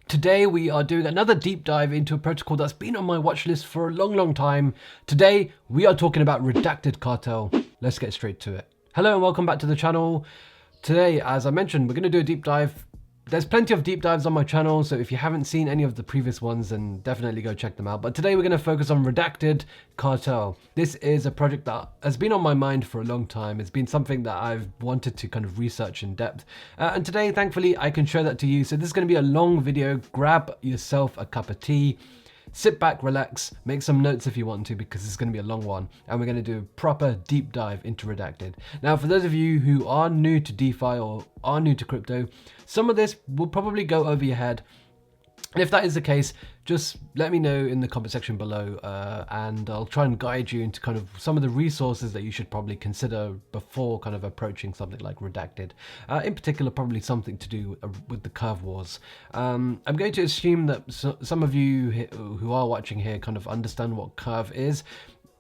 Today we are doing another deep dive into a protocol that's been on my watch list for a long time. Today we are talking about Redacted Cartel. Let's get straight to it. Hello and welcome back to the channel. Today, as I mentioned, we're going to do a deep dive. There's plenty of deep dives on my channel, so if you haven't seen any of the previous ones, then definitely go check them out. But today we're going to focus on Redacted Cartel. This is a project that has been on my mind for a long time. It's been something that I've wanted to kind of research in depth. And today, thankfully, I can show that to you. So this is going to be a long video. Grab yourself a cup of tea. Sit back, relax, make some notes if you want to, because it's going to be a long one, and we're going to do a proper deep dive into Redacted. Now, for those of you who are new to DeFi or are new to crypto, some of this will probably go over your head. And if that is the case, just let me know in the comment section below, and I'll try and guide you into kind of some of the resources that you should probably consider before kind of approaching something like Redacted. In particular, probably something to do with the curve wars. I'm going to assume that some of you who are watching here kind of understand what curve is,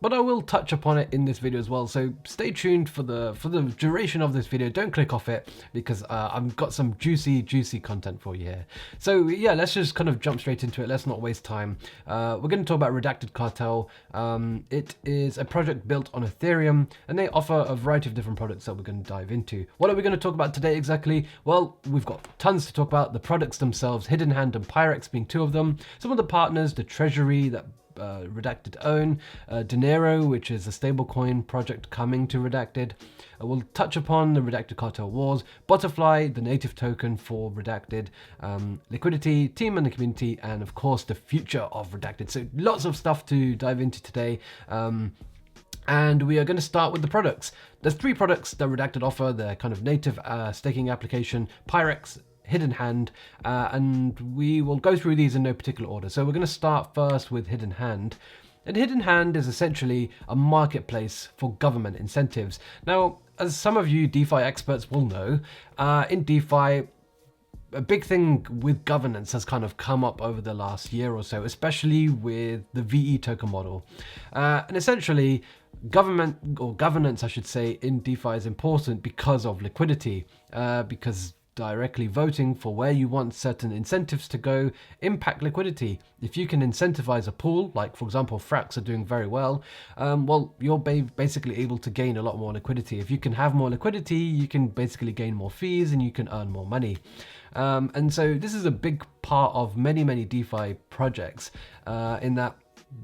but I will touch upon it in this video as well. So stay tuned for the duration of this video. Don't click off it, because I've got some juicy content for you here. So yeah, let's just kind of jump straight into it. Let's not waste time. We're going to talk about Redacted Cartel. It is a project built on Ethereum, and they offer a variety of different products that we're going to dive into. What are we going to talk about today exactly? Well, we've got tons to talk about. The products themselves, Hidden Hand and Pirex being two of them. Some of the partners, the Treasury that Redacted own, DINERO, which is a stablecoin project coming to Redacted. We'll touch upon the Redacted Cartel wars, BTRFLY, the native token for Redacted, Liquidity, team and the community, and of course the future of Redacted. So lots of stuff to dive into today. And we are going to start with the products. There's three products that Redacted offer. Their kind of native staking application, Pirex, Hidden Hand, and we will go through these in no particular order. So we're going to start first with Hidden Hand. And Hidden Hand is essentially a marketplace for government incentives. Now, as some of you DeFi experts will know, in DeFi, a big thing with governance has kind of come up over the last year or so, especially with the VE token model. And essentially, governance, I should say, in DeFi is important because of liquidity, because directly voting for where you want certain incentives to go impact liquidity. If you can incentivize a pool, like for example Frax are doing very well, well, you're basically able to gain a lot more liquidity. If you can have more liquidity, you can basically gain more fees and you can earn more money. And so this is a big part of many DeFi projects, in that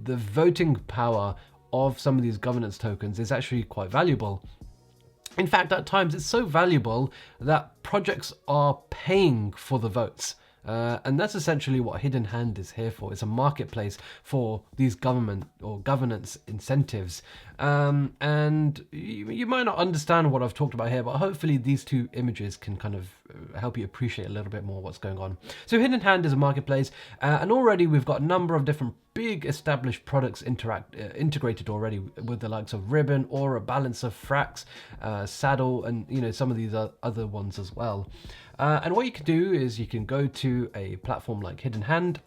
the voting power of some of these governance tokens is actually quite valuable. In fact, at times it's so valuable that projects are paying for the votes. And that's essentially what Hidden Hand is here for. It's a marketplace for these government or governance incentives. And you might not understand what I've talked about here, but hopefully these two images can kind of help you appreciate a little bit more what's going on. So Hidden Hand is a marketplace, and already we've got a number of different big established products integrated already with the likes of Ribbon, Aura, Balancer, Frax, Saddle, and some of these other ones as well. And what you can do is you can go to a platform like Hidden Hand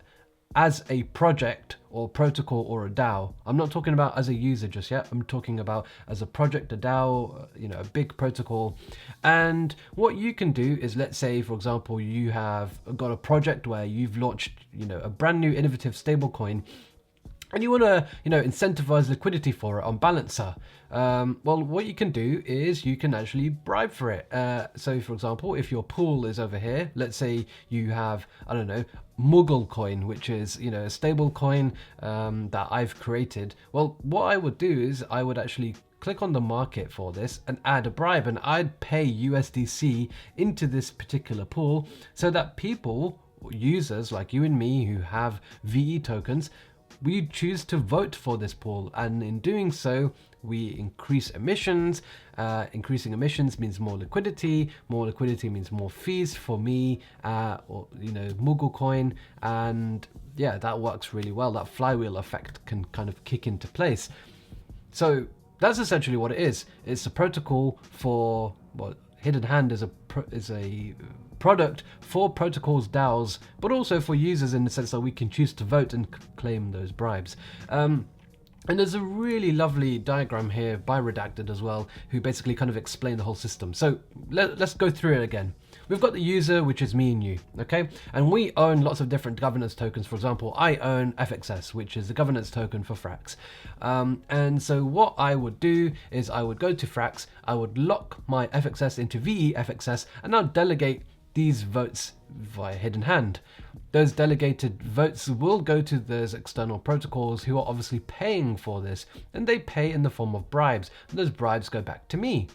as a project or protocol or a DAO. I'm not talking about as a user just yet. I'm talking about as a project, a DAO, a big protocol. And what you can do is, let's say, for example, you have got a project where you've launched, a brand new innovative stablecoin, and you want to, incentivize liquidity for it on Balancer. Well, what you can do is you can actually bribe for it. So, for example, if your pool is over here, let's say you have, I don't know, Muggle coin, which is, a stable coin that I've created. Well, what I would do is I would actually click on the market for this and add a bribe, and I'd pay USDC into this particular pool so that people, users like you and me who have VE tokens, we choose to vote for this pool, and in doing so we increase emissions. Increasing emissions means more liquidity means more fees for me, or Muggle coin, and yeah, that works really well. That flywheel effect can kind of kick into place. So that's essentially what it is. It's a protocol for, well, Hidden Hand is a product for protocols, DAOs, but also for users in the sense that we can choose to vote and claim those bribes. And there's a really lovely diagram here by Redacted as well, who basically kind of explain the whole system. So let's go through it again. we've got the user, which is me and you, okay? And we own lots of different governance tokens. For example, I own FXS, which is the governance token for Frax. And so what I would do is I would go to Frax, I would lock my FXS into VE-FXS, and now delegate these votes via hidden hand. Those delegated votes will go to those external protocols who are obviously paying for this, and they pay in the form of bribes, and those bribes go back to me.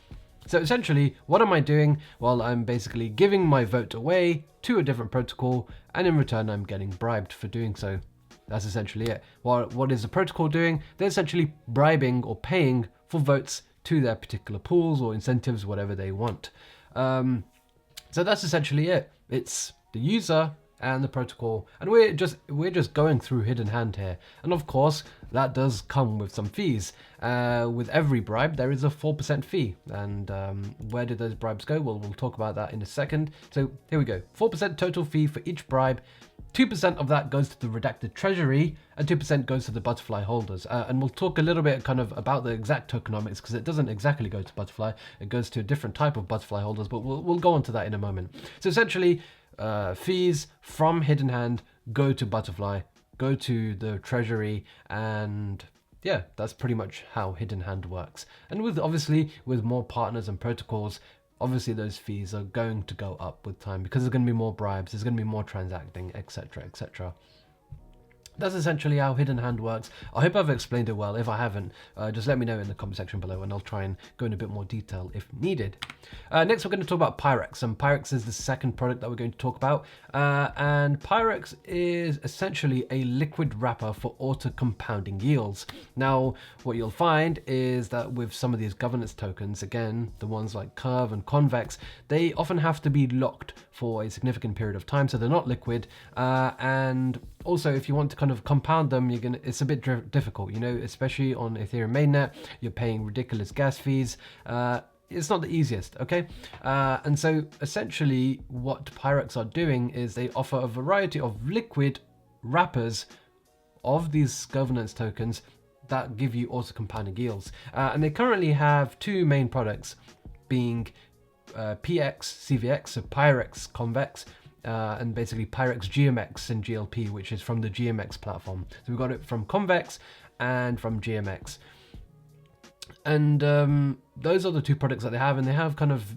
So essentially, what am I doing? Well, I'm basically giving my vote away to a different protocol, and in return I'm getting bribed for doing so. That's essentially it. Well, what is the protocol doing? They're essentially bribing or paying for votes to their particular pools or incentives, whatever they want. So that's essentially it. It's the user and the protocol, and we're just going through hidden hand here. And of course, that does come with some fees. With every bribe, there is a 4% fee. And where did those bribes go? Well, we'll talk about that in a second. So here we go. 4% total fee for each bribe. 2% of that goes to the Redacted Treasury, and 2% goes to the Butterfly holders. And we'll talk a little bit kind of about the exact tokenomics, because it doesn't exactly go to Butterfly. It goes to a different type of Butterfly holders, but we'll go on to that in a moment. So essentially, fees from hidden hand go to Butterfly, go to the Treasury, and yeah, that's pretty much how hidden hand works. And with obviously with more partners and protocols, obviously those fees are going to go up with time, because there's going to be more bribes, there's going to be more transacting, etc, etc. That's essentially how hidden hand works. I hope I've explained it well. If I haven't, just let me know in the comment section below, and I'll try and go in a bit more detail if needed. Next, we're going to talk about Pirex, and Pirex is the second product that we're going to talk about. And Pirex is essentially a liquid wrapper for auto compounding yields. Now, what you'll find is that with some of these governance tokens, again, the ones like Curve and Convex, they often have to be locked for a significant period of time, so they're not liquid. And also, if you want to kind of compound them, it's a bit difficult, you know, especially on Ethereum mainnet. You're paying ridiculous gas fees. It's not the easiest, okay? And so essentially what Pirex are doing is they offer a variety of liquid wrappers of these governance tokens that give you auto compounding yields. And they currently have two main products, being PX CVX, so Pirex Convex, and basically Pirex GMX and GLP, which is from the GMX platform. So we've got it from Convex and from GMX. And those are the two products that they have, and they have kind of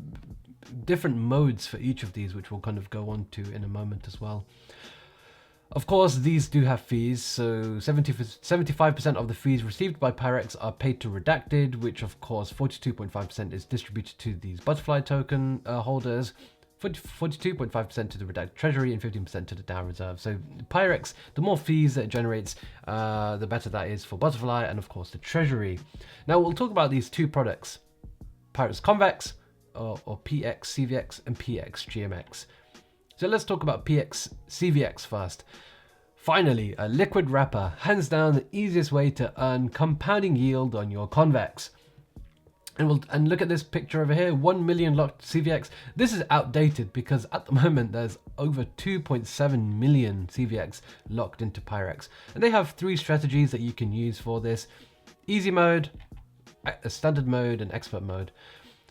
different modes for each of these, which we'll kind of go on to in a moment as well. Of course, these do have fees, so 75% of the fees received by Pirex are paid to Redacted, which of course 42.5% is distributed to these Butterfly token holders, 42.5% to the Redacted Treasury, and 15% to the DAO Reserve. So Pirex, the more fees that it generates, the better that is for Butterfly and of course the Treasury. Now we'll talk about these two products, Pirex Convex, or PX CVX, and PX GMX. So let's talk about PX CVX first. Finally, a liquid wrapper, hands down the easiest way to earn compounding yield on your Convex. And look at this picture over here, 1 million locked CVX. This is outdated because at the moment there's over 2.7 million CVX locked into Pirex. And they have three strategies that you can use for this: easy mode, a standard mode, and expert mode.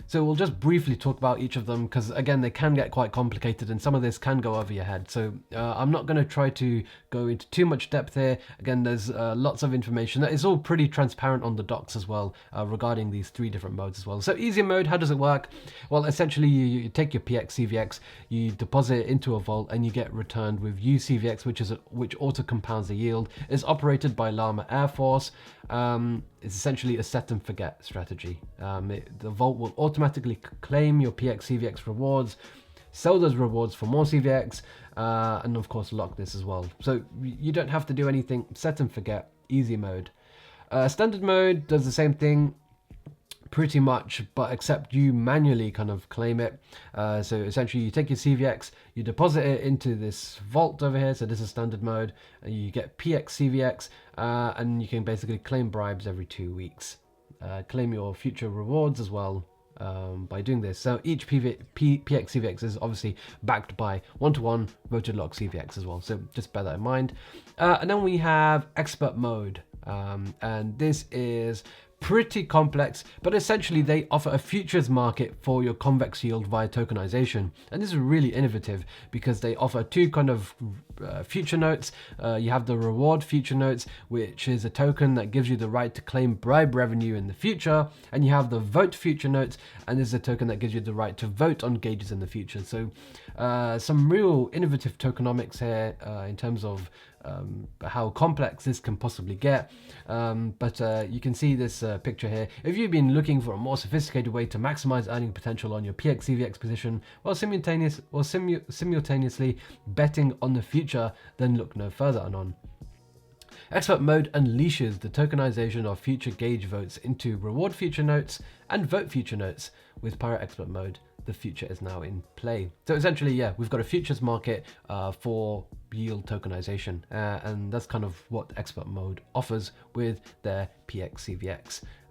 So we'll just briefly talk about each of them, because again, they can get quite complicated and some of this can go over your head. So I'm not going to try to go into too much depth here. Again, there's lots of information. It's all pretty transparent on the docs as well, regarding these three different modes as well. So easy mode, how does it work? Well, essentially you take your PX CVX, you deposit it into a vault, and you get returned with UCVX, which auto compounds the yield. It's operated by Llama Air Force. It's essentially a set and forget strategy. The vault will automatically claim your PX CVX rewards, sell those rewards for more CVX, and of course lock this as well. So you don't have to do anything. Set and forget, easy mode. Standard mode does the same thing pretty much, but except you manually kind of claim it. So essentially you take your CVX, you deposit it into this vault over here. So this is standard mode, and you get PX CVX, and you can basically claim bribes every 2 weeks. Claim your future rewards as well by doing this. So each PX CVX is obviously backed by one-to-one voted lock CVX as well. So just bear that in mind. And then we have expert mode, and this is pretty complex, but essentially they offer a futures market for your convex yield via tokenization. And this is really innovative because they offer two kind of future notes. You have the reward future notes, which is a token that gives you the right to claim bribe revenue in the future. And you have the vote future notes, and this is a token that gives you the right to vote on gauges in the future. So some real innovative tokenomics here in terms of how complex this can possibly get, but you can see this picture here. If you've been looking for a more sophisticated way to maximize earning potential on your PX CVX position while simultaneously betting on the future, then look no further. Anon. Expert mode unleashes the tokenization of future gauge votes into reward future notes and vote future notes. With Pirex expert mode, the future is now in play. So essentially, yeah, we've got a futures market for yield tokenization, and that's kind of what expert mode offers with their PX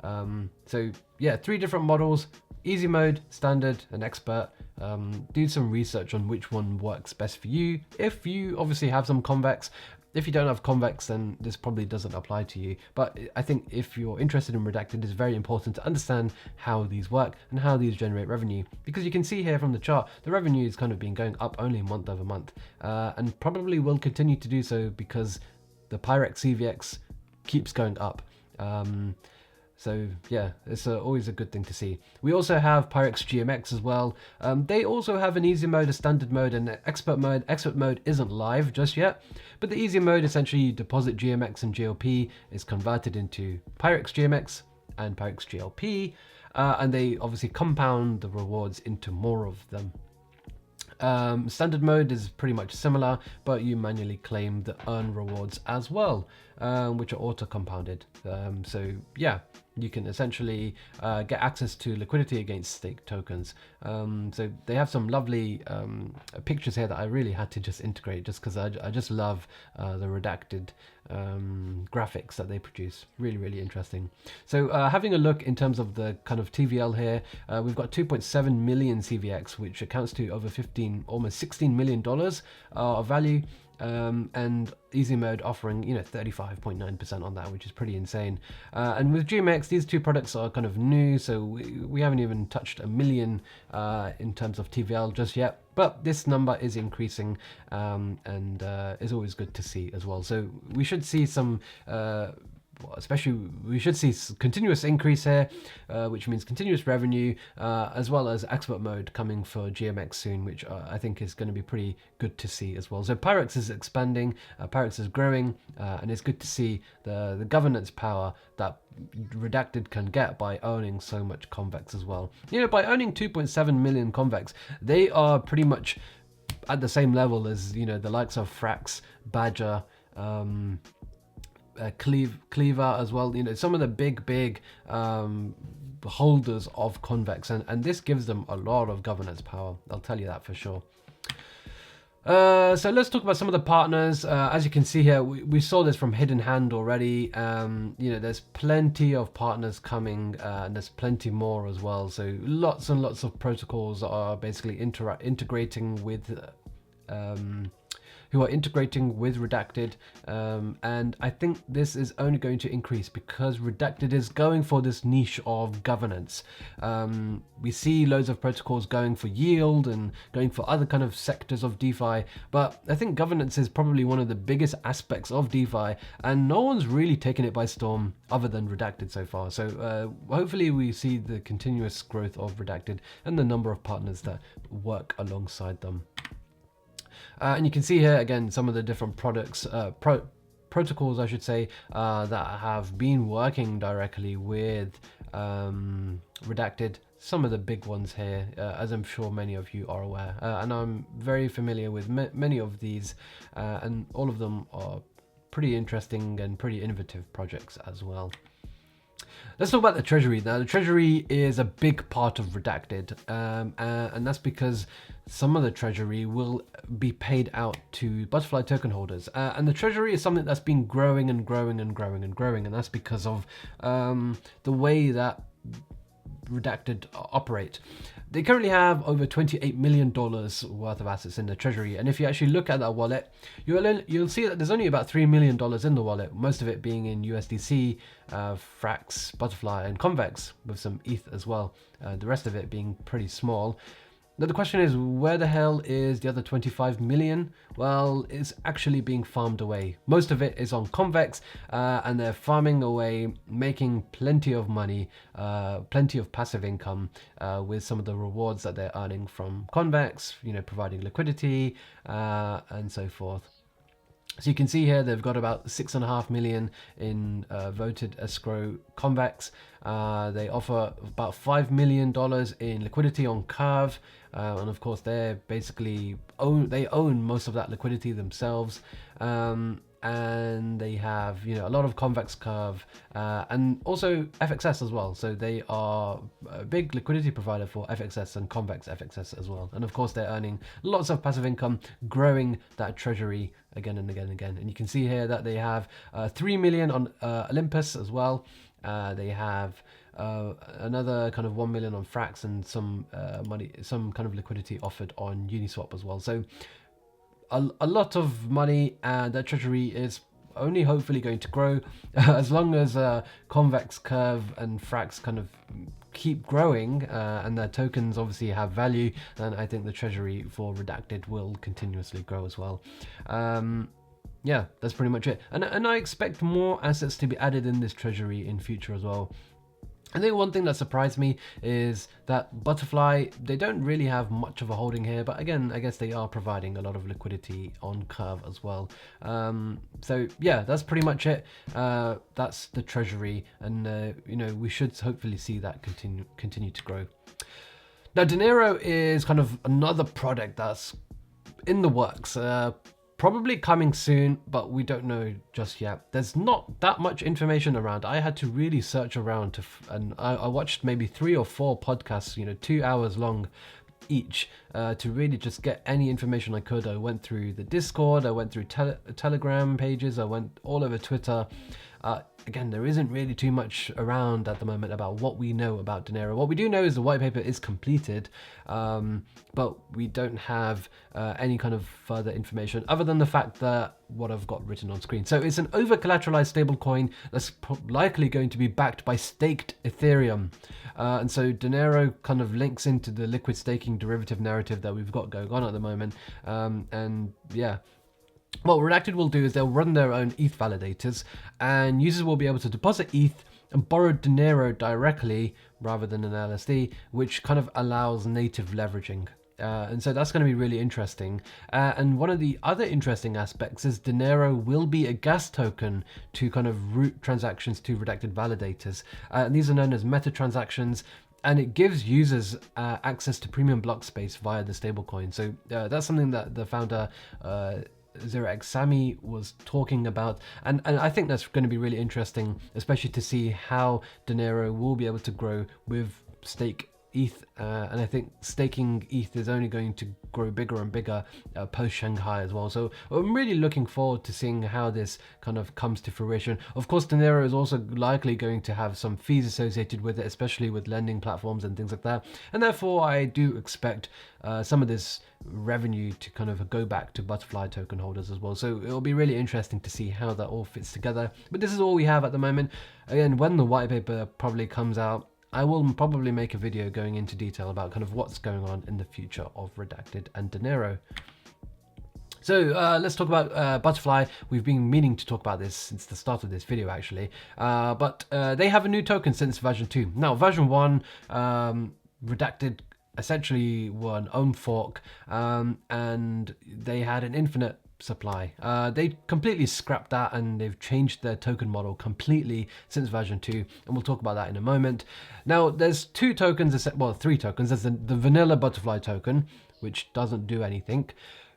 CVX. So yeah, 3 different models: easy mode, standard, and expert. Do some research on which one works best for you. If you obviously have some convex. If you don't have convex, then this probably doesn't apply to you. But I think if you're interested in Redacted, it's very important to understand how these work and how these generate revenue. Because you can see here from the chart, the revenue has kind of been going up only month over month, and probably will continue to do so because the Pirex CVX keeps going up. So yeah, it's always a good thing to see. We also have Pirex GMX as well. They also have an easy mode, a standard mode, and an expert mode. Expert mode isn't live just yet, but the easy mode, essentially you deposit GMX and GLP, is converted into Pirex GMX and Pirex GLP, and they obviously compound the rewards into more of them. Standard mode is pretty much similar, but you manually claim the earn rewards as well, which are auto compounded. So yeah, you can essentially get access to liquidity against stake tokens. So they have some lovely pictures here that I really had to just integrate, just because I just love the Redacted graphics that they produce. Really, really interesting. So having a look in terms of the kind of TVL here, we've got 2.7 million CVX, which accounts to over almost $16 million of value. And easy mode offering 35.9% on that, which is pretty insane. And with GMX, these two products are kind of new, so we haven't even touched 1 million in terms of TVL just yet, but this number is increasing, and is always good to see as well. So we should see some we should see continuous increase here, which means continuous revenue, as well as expert mode coming for GMX soon, which I think is going to be pretty good to see as well. So Pirex is expanding, Pirex is growing, and it's good to see the governance power that Redacted can get by owning so much convex as well. By owning 2.7 million convex, they are pretty much at the same level as the likes of Frax, Badger, Cleaver as well. Some of the big holders of convex, and this gives them a lot of governance power, I'll tell you that for sure. So let's talk about some of the partners. As you can see here, we saw this from Hidden Hand already. There's plenty of partners coming, and there's plenty more as well. So lots and lots of protocols are basically integrating with Redacted, and I think this is only going to increase because Redacted is going for this niche of governance. We see loads of protocols going for yield and going for other kind of sectors of DeFi, but I think governance is probably one of the biggest aspects of DeFi, and no one's really taken it by storm other than Redacted so far. So hopefully we see the continuous growth of Redacted and the number of partners that work alongside them. And you can see here again some of the different products, protocols I should say, that have been working directly with Redacted. Some of the big ones here, as I'm sure many of you are aware, and I'm very familiar with many of these, and all of them are pretty interesting and pretty innovative projects as well. Let's talk about the Treasury now. The Treasury is a big part of Redacted, and that's because some of the Treasury will be paid out to BTRFLY token holders. And the Treasury is something that's been growing and growing and growing and growing, and that's because of the way that Redacted operate. They currently have over $28 million worth of assets in the treasury, and if you actually look at that wallet, you'll see that there's only about $3 million in the wallet, most of it being in USDC, Frax, Butterfly, and Convex, with some ETH as well. The rest of it being pretty small. Now the question is, where the hell is the other 25 million? Well, it's actually being farmed away. Most of it is on Convex, and they're farming away, making plenty of money, plenty of passive income with some of the rewards that they're earning from Convex, providing liquidity and so forth. So you can see here they've got about 6.5 million in voted escrow Convex. They offer about $5 million in liquidity on Curve, and of course they're basically own most of that liquidity themselves. And they have a lot of Convex Curve and also FXS as well. So they are a big liquidity provider for FXS and Convex FXS as well. And of course they're earning lots of passive income, growing that treasury again and again and again. And you can see here that they have 3 million on Olympus as well. They have another kind of 1 million on Frax, and some money, some kind of liquidity offered on Uniswap as well. So a lot of money, and their treasury is only hopefully going to grow as long as Convex, Curve, and Frax kind of keep growing, and their tokens obviously have value. Then I think the treasury for Redacted will continuously grow as well. Yeah, that's pretty much it. And I expect more assets to be added in this treasury in future as well. I think one thing that surprised me is that Butterfly, they don't really have much of a holding here, but again, I guess they are providing a lot of liquidity on Curve as well. So yeah, that's pretty much it. That's the treasury, and we should hopefully see that continue to grow. Now, DINERO is kind of another product that's in the works. Probably coming soon, but we don't know just yet. There's not that much information around. I had to really search around and I watched maybe 3 or 4 podcasts, 2 hours long each, to really just get any information I could. I went through the Discord, I went through Telegram pages, I went all over Twitter. Again, there isn't really too much around at the moment about what we know about DINERO. What we do know is the white paper is completed, but we don't have any kind of further information other than the fact that what I've got written on screen. So it's an over-collateralized stablecoin that's likely going to be backed by staked Ethereum. And so DINERO kind of links into the liquid staking derivative narrative that we've got going on at the moment. And yeah. What Redacted will do is they'll run their own ETH validators, and users will be able to deposit ETH and borrow DINERO directly rather than an LSD, which kind of allows native leveraging. And so that's going to be really interesting. And one of the other interesting aspects is DINERO will be a gas token to kind of route transactions to Redacted validators. And these are known as meta transactions, and it gives users access to premium block space via the stablecoin. So that's something that the founder Zero-X Sammy was talking about, and I think that's going to be really interesting, especially to see how DINERO will be able to grow with stake ETH, and I think staking ETH is only going to grow bigger and bigger post Shanghai as well. So I'm really looking forward to seeing how this kind of comes to fruition. Of course, DINERO is also likely going to have some fees associated with it, especially with lending platforms and things like that. And therefore, I do expect some of this revenue to kind of go back to BTRFLY token holders as well. So it'll be really interesting to see how that all fits together. But this is all we have at the moment. Again, when the white paper probably comes out, I will probably make a video going into detail about kind of what's going on in the future of Redacted and DINERO. So let's talk about BTRFLY. We've been meaning to talk about this since the start of this video, actually. But they have a new token since version 2. Now, version 1, Redacted essentially were an own fork, and they had an infinite supply. They completely scrapped that, and they've changed their token model completely since version 2, and we'll talk about that in a moment. Now, there's 2 tokens, well, 3 tokens. There's the vanilla BTRFLY token, which doesn't do anything.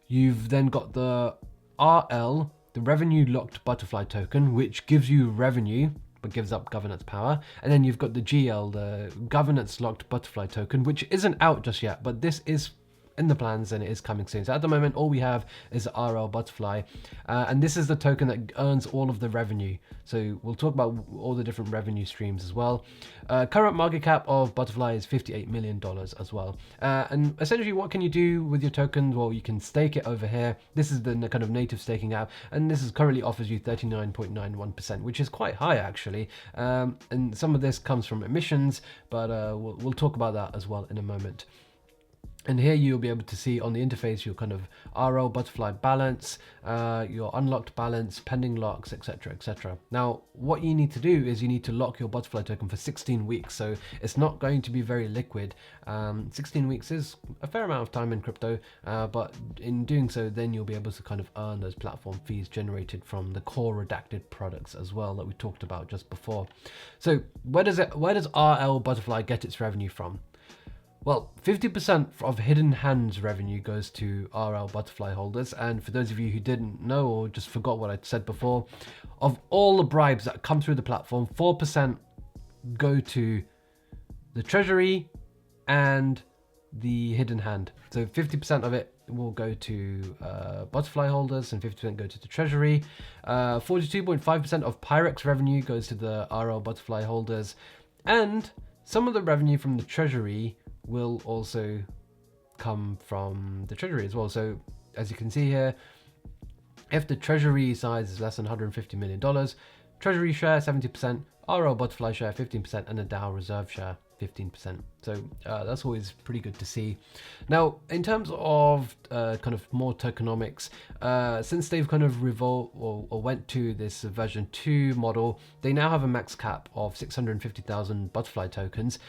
You've then got the RL, the revenue locked BTRFLY token, which gives you revenue but gives up governance power. And then you've got the GL, the governance locked BTRFLY token, which isn't out just yet, but this is in the plans and it is coming soon. So at the moment, all we have is RL Butterfly, and this is the token that earns all of the revenue. So we'll talk about all the different revenue streams as well. Current market cap of Butterfly is $58 million as well. And essentially, what can you do with your tokens? Well, you can stake it over here. This is the kind of native staking app, and this is currently offers you 39.91%, which is quite high actually. And some of this comes from emissions, but we'll talk about that as well in a moment. And here you'll be able to see on the interface your kind of RL Butterfly balance, your unlocked balance, pending locks, etc, etc. Now, what you need to do is you need to lock your Butterfly token for 16 weeks. So it's not going to be very liquid. 16 weeks is a fair amount of time in crypto, but in doing so, then you'll be able to kind of earn those platform fees generated from the core redacted products as well that we talked about just before. So where does RL Butterfly get its revenue from? Well, 50% of Hidden Hands revenue goes to RL Butterfly holders. And for those of you who didn't know or just forgot what I said before, of all the bribes that come through the platform, 4% go to the Treasury and the Hidden Hand. So 50% of it will go to Butterfly holders and 50% go to the Treasury. 42.5% of Pirex revenue goes to the RL Butterfly holders. And some of the revenue from the Treasury will also come from the Treasury as well. So as you can see here, if the Treasury size is less than $150 million, Treasury share 70%, RL Butterfly share 15%, and a DAO reserve share 15%. So that's always pretty good to see. Now, in terms of kind of more tokenomics, since they've kind of went to this version 2 model, they now have a max cap of 650,000 Butterfly tokens,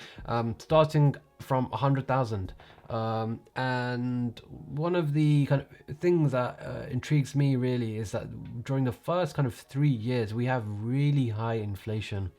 starting from 100,000. And one of the kind of things that intrigues me really is that during the first kind of 3 years, we have really high inflation.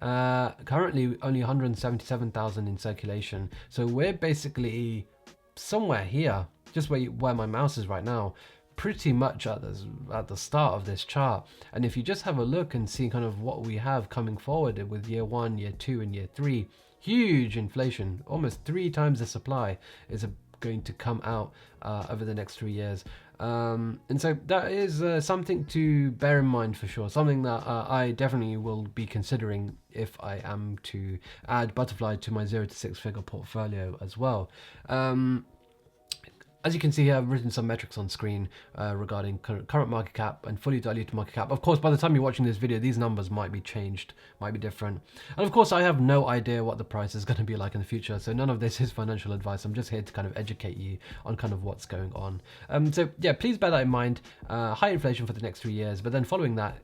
Currently only 177,000 in circulation. So we're basically somewhere here, just where my mouse is right now, pretty much at the start of this chart. And if you just have a look and see kind of what we have coming forward with year 1, year 2, and year 3, huge inflation, almost 3 times the supply is going to come out over the next 3 years. And so that is something to bear in mind for sure, something that I definitely will be considering if I am to add Butterfly to my 0 to 6 figure portfolio as well. As you can see here, I've written some metrics on screen regarding current market cap and fully diluted market cap. Of course, by the time you're watching this video, these numbers might be changed, might be different. And of course, I have no idea what the price is going to be like in the future. So none of this is financial advice. I'm just here to kind of educate you on kind of what's going on. So yeah, please bear that in mind. High inflation for the next 3 years, but then following that,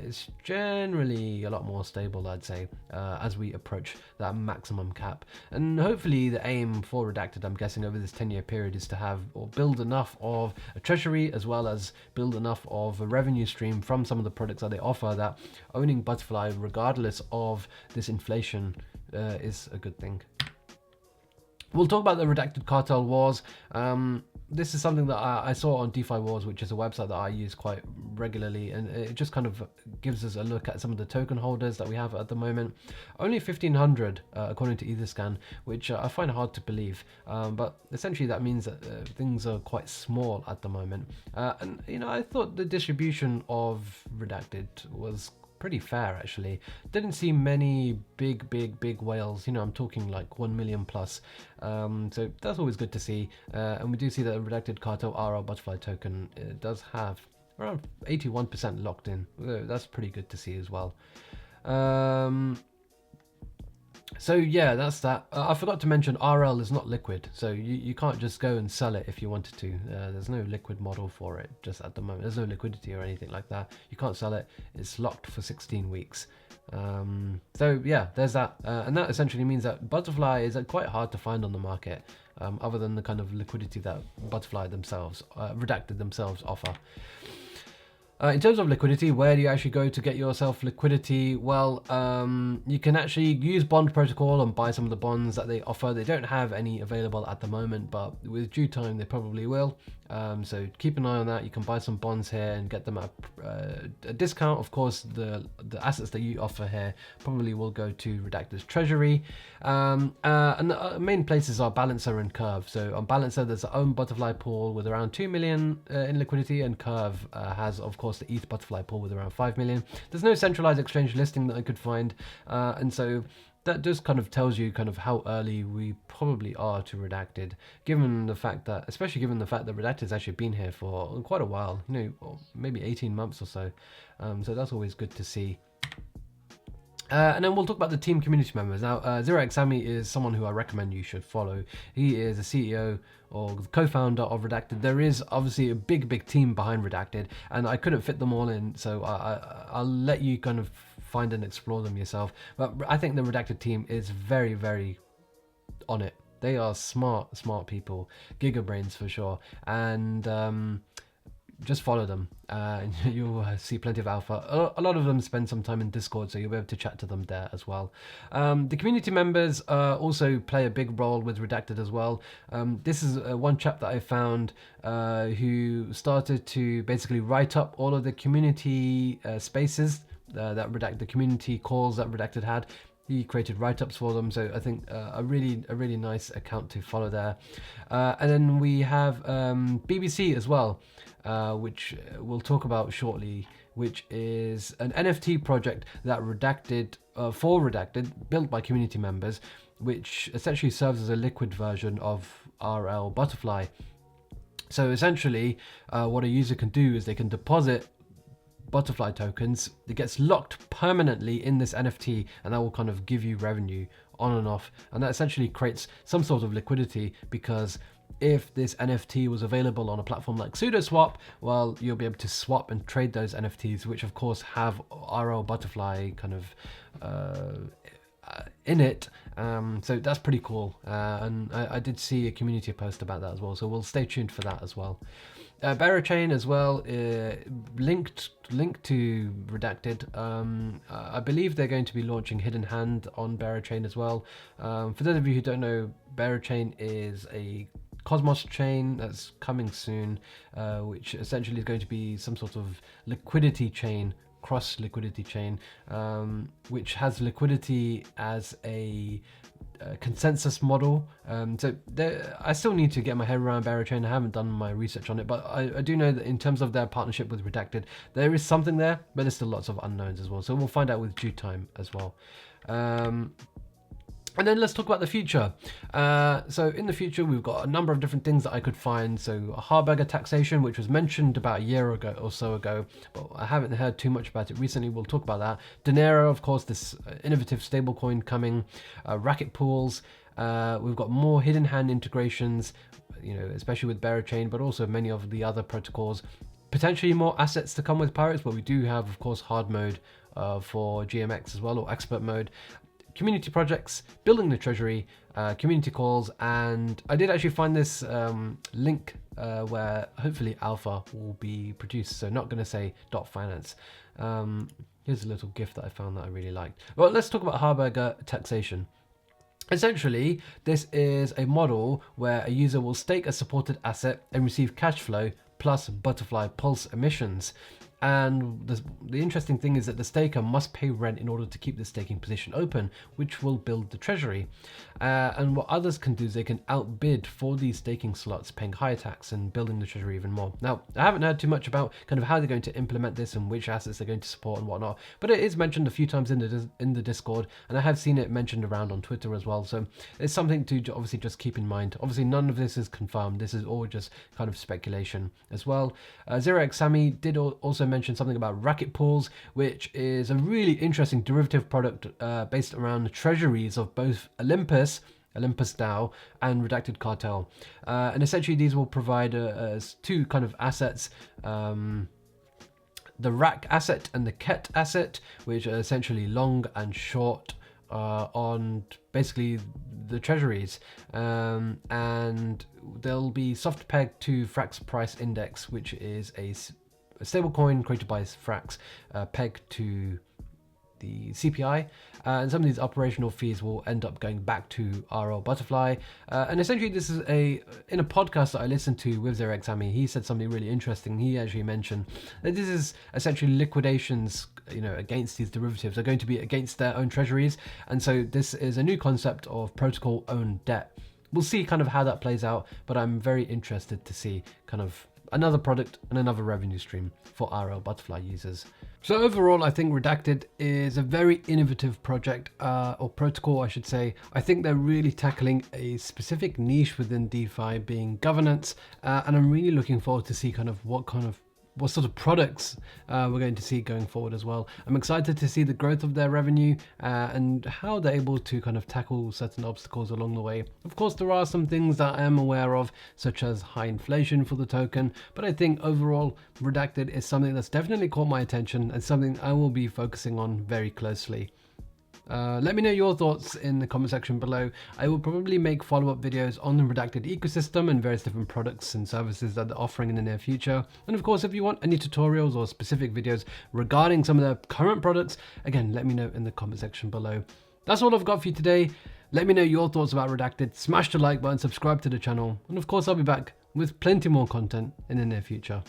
it's generally a lot more stable, I'd say, as we approach that maximum cap. And hopefully the aim for Redacted, I'm guessing over this 10-year period, is to have or build enough of a treasury as well as build enough of a revenue stream from some of the products that they offer that owning Butterfly, regardless of this inflation, is a good thing. We'll talk about the Redacted Cartel Wars. This is something that I saw on DeFi Wars, which is a website that I use quite regularly, and it just kind of gives us a look at some of the token holders that we have at the moment. Only 1,500 according to Etherscan, which I find hard to believe, but essentially that means that things are quite small at the moment. And you know, I thought the distribution of Redacted was pretty fair actually. Didn't see many big whales, you know, I'm talking like 1 million plus. So that's always good to see. And we do see that the Redacted Cartel RL Butterfly token does have around 81% locked in. That's pretty good to see as well. So yeah, that's that. I forgot to mention RL is not liquid, so you can't just go and sell it if you wanted to. There's no liquid model for it just at the moment. There's no liquidity or anything like that. You can't sell it. It's locked for 16 weeks. So yeah, there's that. And that essentially means that Butterfly is quite hard to find on the market, other than the kind of liquidity that Butterfly themselves, Redacted themselves offer. In terms of liquidity, where do you actually go to get yourself liquidity? Well, you can actually use Bond Protocol and buy some of the bonds that they offer. They don't have any available at the moment, but with due time, they probably will. So keep an eye on that. You can buy some bonds here and get them at a discount. Of course, the assets that you offer here probably will go to Redacted's Treasury. And the main places are Balancer and Curve. So on Balancer, there's their own Butterfly pool with around 2 million in liquidity, and Curve has, of course, the ETH Butterfly pool with around 5 million. There's no centralized exchange listing that I could find, and so that just kind of tells you kind of how early we probably are to Redacted, given the fact that, especially given the fact that Redacted's actually been here for quite a while, maybe 18 months or so. So that's always good to see. And then we'll talk about the team community members. Now, Zero Exami is someone who I recommend you should follow. He is a CEO or the co-founder of Redacted. There is obviously a big team behind Redacted, and I couldn't fit them all in, so I'll let you kind of find and explore them yourself. But I think the Redacted team is very on it. They are smart people, gigabrains for sure, and just follow them and you'll see plenty of alpha. A lot of them spend some time in Discord, so you'll be able to chat to them there as well. The community members also play a big role with Redacted as well. This is one chap that I found who started to basically write up all of the community spaces that the community calls that Redacted had. He created write-ups for them, so I think a really nice account to follow there. And then we have BBC as well, which we'll talk about shortly, which is an NFT project that Redacted for Redacted, built by community members, which essentially serves as a liquid version of RL Butterfly. So essentially, what a user can do is they can deposit Butterfly tokens that gets locked permanently in this NFT, and that will kind of give you revenue on and off, and that essentially creates some sort of liquidity, because if this NFT was available on a platform like SudoSwap, well, you'll be able to swap and trade those NFTs, which of course have RL Butterfly kind of in it. So that's pretty cool, and I did see a community post about that as well, so we'll stay tuned for that as well. Berachain as well, linked to Redacted. I believe they're going to be launching Hidden Hand on Berachain as well. For those of you who don't know, Berachain is a Cosmos chain that's coming soon, which essentially is going to be some sort of liquidity chain, cross liquidity chain, which has liquidity as a consensus model. So I still need to get my head around Berachain. I haven't done my research on it, but I do know that in terms of their partnership with Redacted, there is something there, but there's still lots of unknowns as well. So we'll find out with due time as well. And then let's talk about the future. So in the future, we've got a number of different things that I could find. So Harburger taxation, which was mentioned about a year ago or so ago, but I haven't heard too much about it recently. We'll talk about that. DINERO, of course, this innovative stablecoin coming. Racket pools. We've got more hidden hand integrations, especially with Berachain, but also many of the other protocols. Potentially more assets to come with Pirex, but we do have, of course, hard mode for GMX as well, or expert mode. Community projects, building the treasury, community calls, and I did actually find this link where hopefully alpha will be produced, so not going to say .finance. Here's a little GIF that I found that I really liked. Well, let's talk about Harburger taxation. Essentially, this is a model where a user will stake a supported asset and receive cash flow plus Butterfly Pulse emissions. And the interesting thing is that the staker must pay rent in order to keep the staking position open, which will build the treasury. And what others can do is they can outbid for these staking slots, paying higher tax and building the treasury even more. Now, I haven't heard too much about kind of how they're going to implement this and which assets they're going to support and whatnot, but it is mentioned a few times in the Discord, and I have seen it mentioned around on Twitter as well. So it's something to obviously just keep in mind. Obviously, none of this is confirmed. This is all just kind of speculation as well. Zero Exami did also mention something about racket pools, which is a really interesting derivative product based around the treasuries of both Olympus DAO and Redacted Cartel, and essentially these will provide two kind of assets, the rack asset and the ket asset, which are essentially long and short on basically the treasuries, and they'll be soft pegged to Frax price index, which is a stablecoin created by Frax, pegged to the CPI, and some of these operational fees will end up going back to RL Butterfly. And essentially, this is in a podcast that I listened to with their Exami, he said something really interesting. He actually mentioned that this is essentially liquidations, against these derivatives are going to be against their own treasuries, and so this is a new concept of protocol-owned debt. We'll see kind of how that plays out, but I'm very interested to see kind of another product and another revenue stream for RL Butterfly users. So overall, I think Redacted is a very innovative project, or protocol, I should say. I think they're really tackling a specific niche within DeFi, being governance, and I'm really looking forward to see kind of what sort of products we're going to see going forward as well. I'm excited to see the growth of their revenue and how they're able to kind of tackle certain obstacles along the way. Of course, there are some things that I am aware of, such as high inflation for the token, but I think overall Redacted is something that's definitely caught my attention and something I will be focusing on very closely. Let me know your thoughts in the comment section below. I will probably make follow-up videos on the Redacted ecosystem and various different products and services that they're offering in the near future. And of course, if you want any tutorials or specific videos regarding some of their current products, again, let me know in the comment section below. That's all I've got for you today. Let me know your thoughts about Redacted. Smash the like button, subscribe to the channel, and of course, I'll be back with plenty more content in the near future.